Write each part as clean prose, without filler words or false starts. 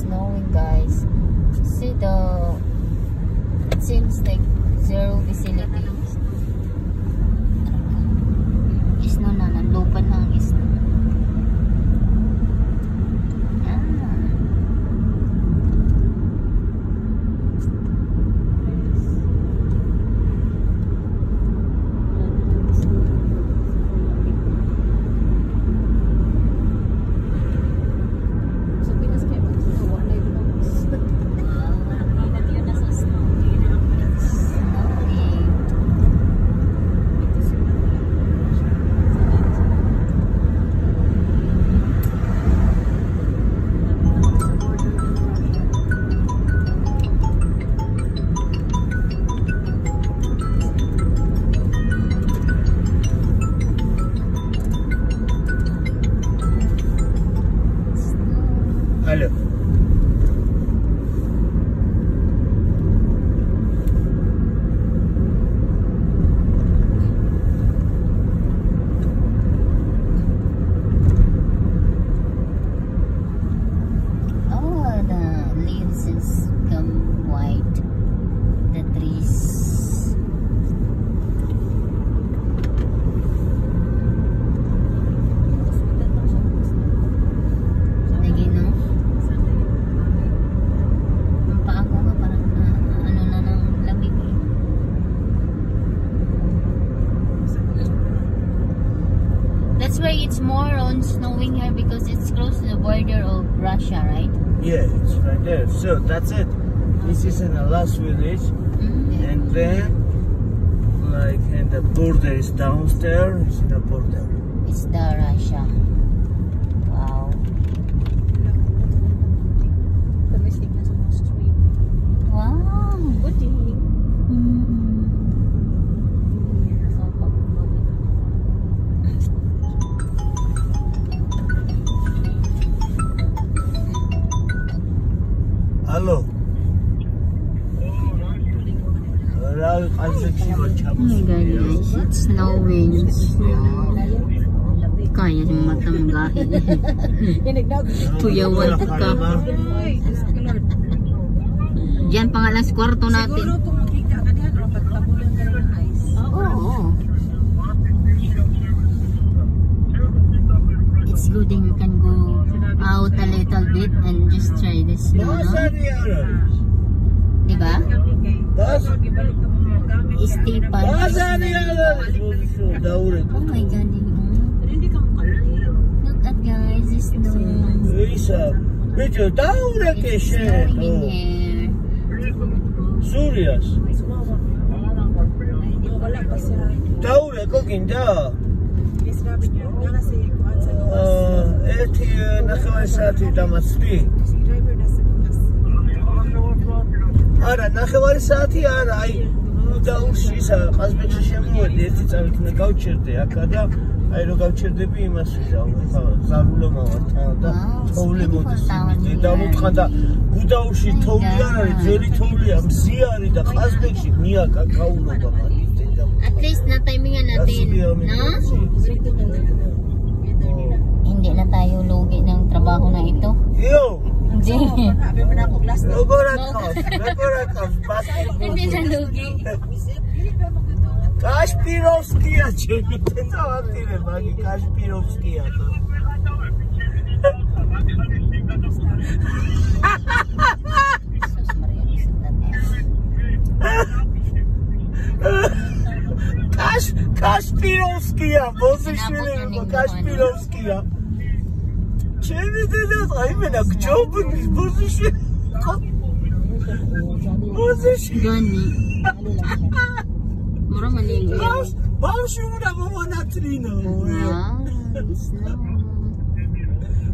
snowing, guys. See it seems like zero visibility. Snow na, nanlupan ng snow. Hello. Oh, the leaves is become white. The trees. That's why it's more on snowing here because it's close to the border of Russia, right? Yeah, it's right there. So that's it. This is in the last village, and then like and the border is downstairs. It's in the border. It's the Russia. Wow. Wow. Hello. Oh my God, guys, it's snowing. Kaya yung mata mong gahi. Puyawan ka. Diyan pa nga lang sa kwarto natin. Oo. It's good and you can go out a little bit and just try this snow, no? Diba? Istipan. Oh my God, look at guys, this snow. It's snowing here. Serious? Daure cooking da. Eti nakawai saati damatsi. Ara nakawai saati ara ai daurshi sa qazbekshi შემოვედი ერთი წამით მე გავჩერდე აქა და აი რო გავჩერდები იმას ვიზავ ზარულო მოვარდა და თოვლი მოდის დამოთხან და გუდაურში თოვლი არ არის ძველი თოვლია მზიარი და ყაზბეგში ნია კაკაულობა მაგისტე და at least na timingan natin, no? Hindi na tayo lugi ng trabaho na ito. Yo! Hindi. Hindi na lugi. Kashpirovskiya chemita watire magi Kashpirovskiya. Kashpirovskiya, bozishvili Kashpirovskiya. Çevirdiler, ay menak çabuk bozuşu. Bozuşu. Gani. Mura maligo. Baushu mura mo natrino.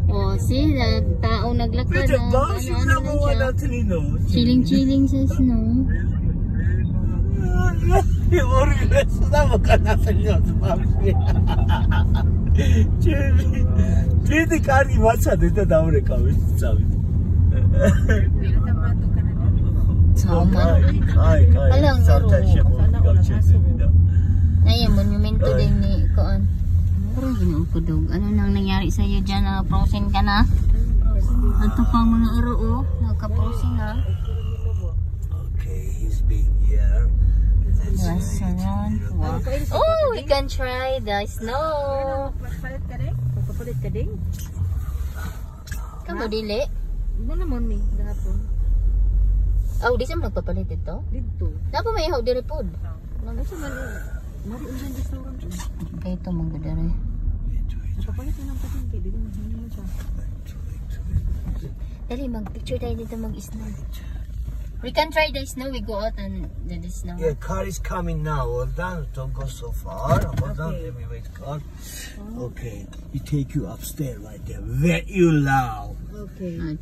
Oh, sila tao naglakad na. Baushu mura mo natrino. Chilling sa snow. Orgulesuna mo ka natrino. Pidi kari matsade da daure kavi tsavi. Sama. Ay. Sarta shemo gawchesebida. Ay, monumento din ni Koon. Pero ginoo ko dog. Ano nang nangyari sa iyo diyan? Frozen ka na? Ito pang mga aro, oh. Nagka-prosing, ha? Okay, he's being here. Restaurant. Wow. Oh, we can try the snow. Magpapalit ka rin? Magpapalit ka din? Kamu dili? Ano naman mi? Gahapon. Oh, di sa magpapalit ito? Dito. Napa may ihaw diri pod. Nagasa man mari unsan restaurant. Kay ito mong diri. Magpapalit na ng patingki. Dito mo siya. Dali, mag-picture tayo dito mag-snow. We can try the snow. We go out and the snow. Yeah, car is coming now. Hold on, don't go so far. Hold on, let me wait, car. Okay, we take you upstairs right there. Wet you loud. Okay.